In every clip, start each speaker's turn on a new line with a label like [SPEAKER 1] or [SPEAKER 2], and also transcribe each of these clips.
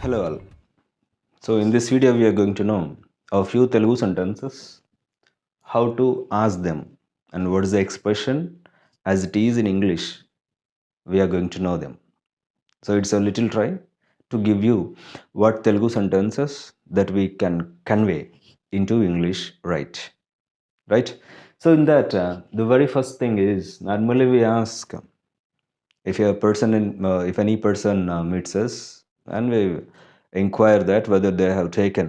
[SPEAKER 1] Hello all. So in this video we are going to know a few Telugu sentences, how to ask them and what is the expression as it is in English. We are going to know them. So it's a little try to give you what Telugu sentences that we can convey into English right. So in that the very first thing is normally we ask if any person meets us and we inquire that whether they have taken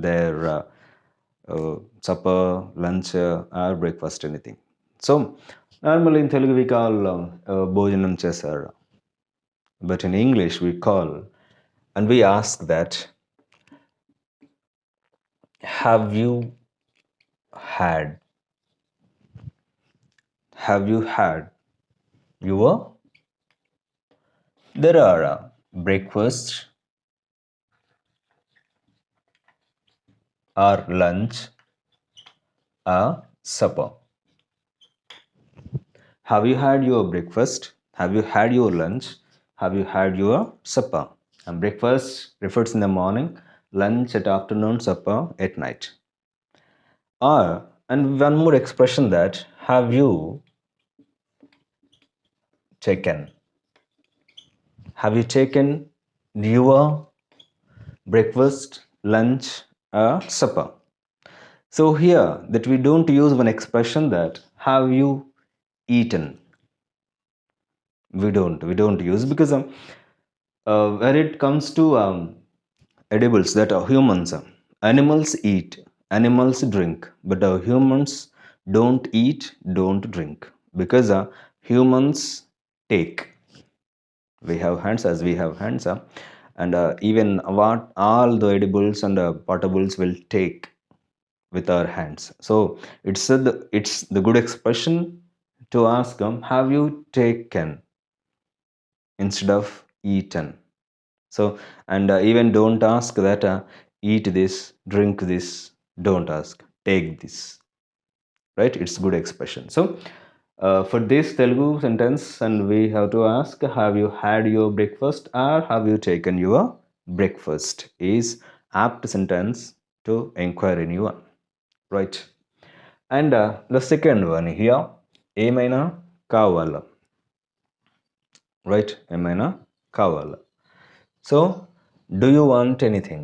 [SPEAKER 1] their supper, lunch, or breakfast, anything. So normally in Telugu we call bhojanam chesar, but in English we call and we ask that have you had your there are breakfast or lunch or supper. Have you had your breakfast? Have you had your lunch? Have you had your supper? And breakfast refers in the morning, lunch at afternoon, supper at night. Or, and one more expression that have you taken? Have you taken your breakfast, lunch, or supper? So here that we don't use one expression that have you eaten. We don't use because when it comes to edibles that are humans, animals eat, animals drink, but humans don't eat, don't drink because humans take. We have hands as we have hands, and even what all the edibles and potables will take with our hands. So it's the good expression to ask have you taken instead of eaten. So and even don't ask that eat this, drink this, don't ask, take this, right? It's good expression. So for this Telugu sentence and we have to ask have you had your breakfast or have you taken your breakfast is apt sentence to inquire anyone, right? And the second one here, ఏమైనా కావాలా, right? ఏమైనా కావాలా. So do you want anything?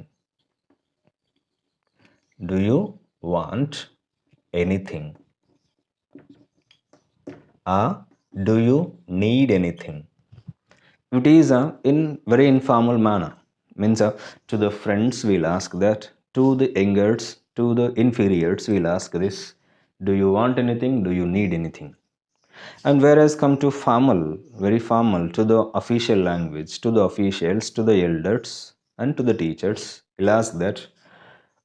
[SPEAKER 1] Do you want anything? Do you need anything? It is in very informal manner. Means to the friends we'll ask that, to the youngers, to the inferiors we'll ask this. Do you want anything? Do you need anything? And whereas come to formal, very formal, to the official language, to the officials, to the elders, and to the teachers, we'll ask that,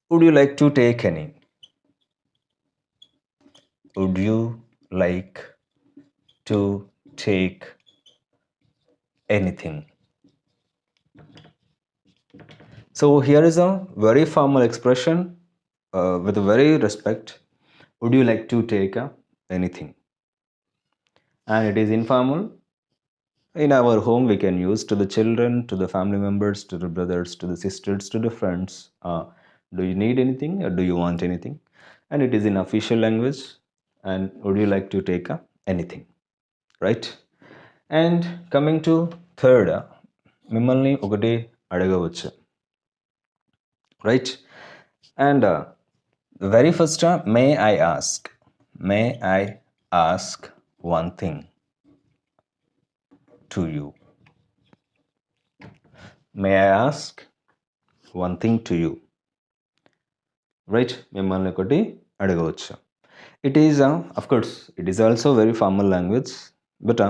[SPEAKER 1] would you like to take any? Would you like to take anything? So here is a very formal expression with a very respect. Would you like to take anything? And it is informal. In our home, we can use to the children, to the family members, to the brothers, to the sisters, to the friends. Do you need anything or do you want anything? And it is in official language. And would you like to take anything? Right? And coming to third, మిమ్మల్ని ఒకటి అడగవచ్చు, right? And very first, may I ask one thing to you? May I ask one thing to you? Right? మిమ్మల్ని ఒకటి అడగవచ్చు. It is, of course, it is also very formal language, but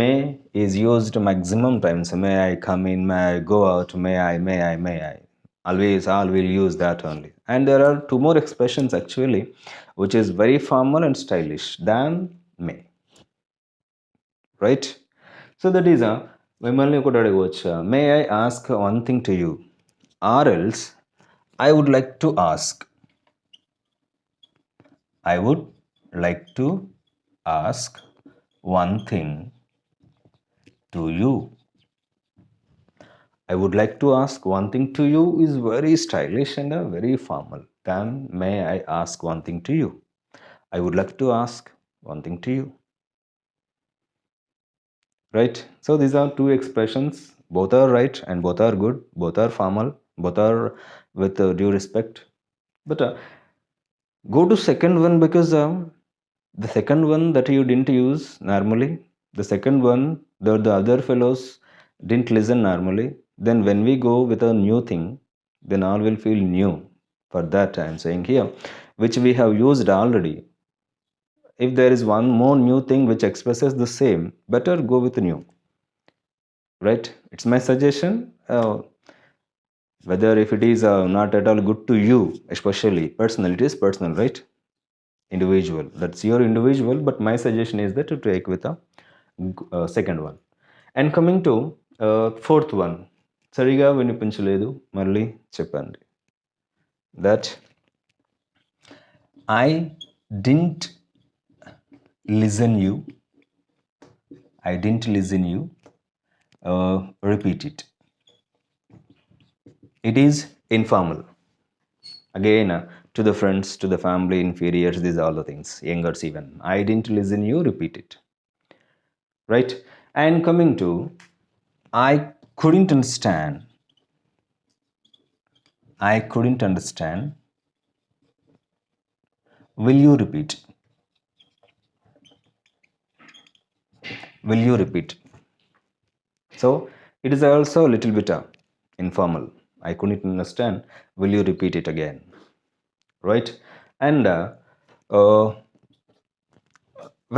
[SPEAKER 1] may is used maximum times. May I come in? May I go out? May I? Always, all will use that only. And there are two more expressions actually, which is very formal and stylish than may. Right? So that is మిమ్మల్ని ఒకటి అడగవచ్చు. May I ask one thing to you? Or else, I would like to ask. I would like to ask one thing to you. I would like to ask one thing to you is very stylish and very formal. Then may I ask one thing to you? I would like to ask one thing to you. Right? So these are two expressions. Both are right and both are good. Both are formal. Both are with due respect. But go to second one because the second one that you didn't use normally, the second one the other fellows didn't listen normally. Then when we go with a new thing, then all will feel new. For that I am saying here, which we have used already. If there is one more new thing which expresses the same, better go with new. Right? It's my suggestion. Whether if it is not at all good to you, especially personal, it is personal, right? Individual. That's your individual. But my suggestion is that to take with a second one. And coming to fourth one, సరిగా వినిపించలేదు మళ్ళీ చెప్పండి. That I didn't listen you. I didn't listen you. Repeat it. It is informal. Again, to the friends, to the family, inferiors, these are all the things. Youngers even. I didn't listen you. Repeat it. Right? And coming to I couldn't understand. I couldn't understand. Will you repeat? Will you repeat? So it is also a little bit informal. I couldn't understand. Will you repeat it again? Right? And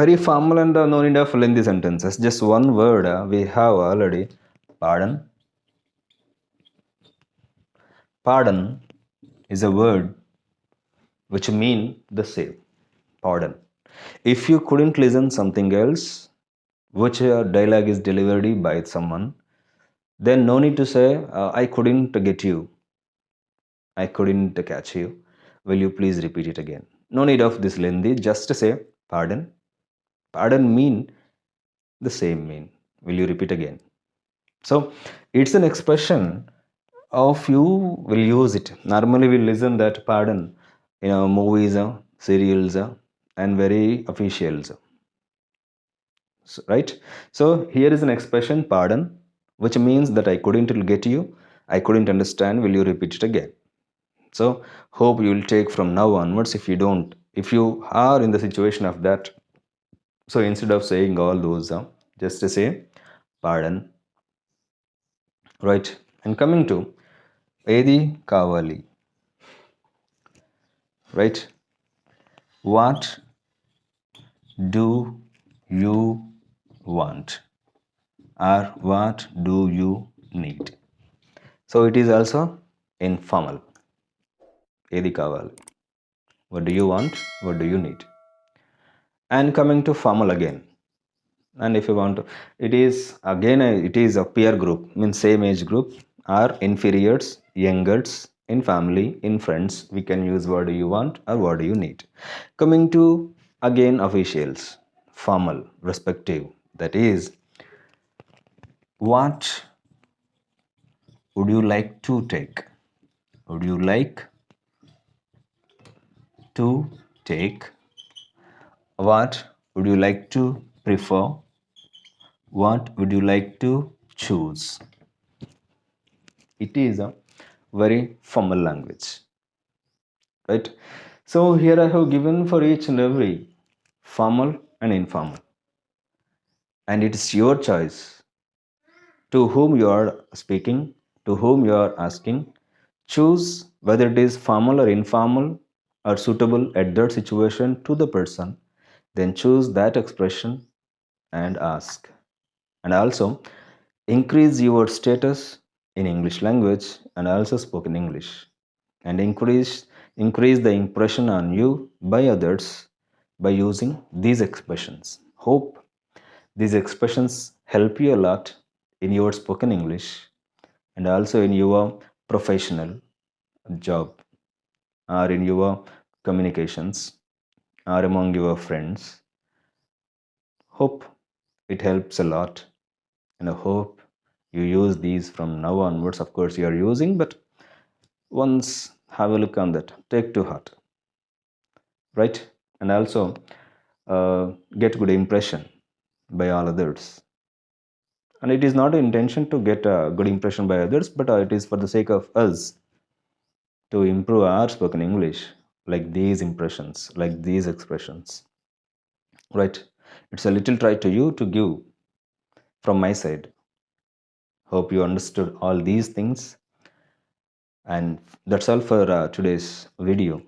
[SPEAKER 1] very formal and no need of lengthy sentences. Just one word we have already. Pardon. Pardon is a word which mean the same. Pardon. If you couldn't listen something else, which dialogue is delivered by someone, then no need to say, I couldn't get you. I couldn't catch you. Will you please repeat it again? No need of this lengthy, just to say, pardon. Pardon mean the same mean. Will you repeat again? So it's an expression of you will use it. Normally we listen that pardon in movies, serials, and very officials. Right? So here is an expression pardon, which means that I couldn't get you. I couldn't understand. Will you repeat it again? So hope you will take from now onwards. If you are in the situation of that, so instead of saying all those, just to say pardon, right? And coming to Edi Kavali, right? What do you want? Or what do you need? So it is also informal. Edi Kavali. What do you want? What do you need? And coming to formal again. And if you want to, it is again it is a peer group, means same age group or inferiors, youngers, in family, in friends. We can use what do you want or what do you need. Coming to again officials, formal, respective. That is, what would you like to take? Would you like to take? What would you like to prefer? What would you like to choose? It is a very formal language, right? So here I have given for each and every formal and informal, and it's your choice to whom you are speaking, to whom you are asking. Choose whether it is formal or informal or suitable at that situation to the person. Then choose that expression and ask. And also increase your status in English language and also spoken English, and increase the impression on you by others by using these expressions. Hope these expressions help you a lot in your spoken English and also in your professional job or in your communications or among your friends. Hope it helps a lot, and I hope you use these from now onwards. Of course you are using, but once have a look on that, take to heart, right? And also get good impression by all others. And it is not an intention to get a good impression by others, but it is for the sake of us to improve our spoken English, like these impressions, like these expressions, right? It's a little try to you to give from my side. Hope you understood all these things. And that's all for today's video.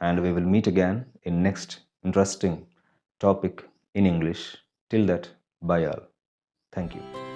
[SPEAKER 1] And we will meet again in next interesting topic in English. Till that, bye all. Thank you.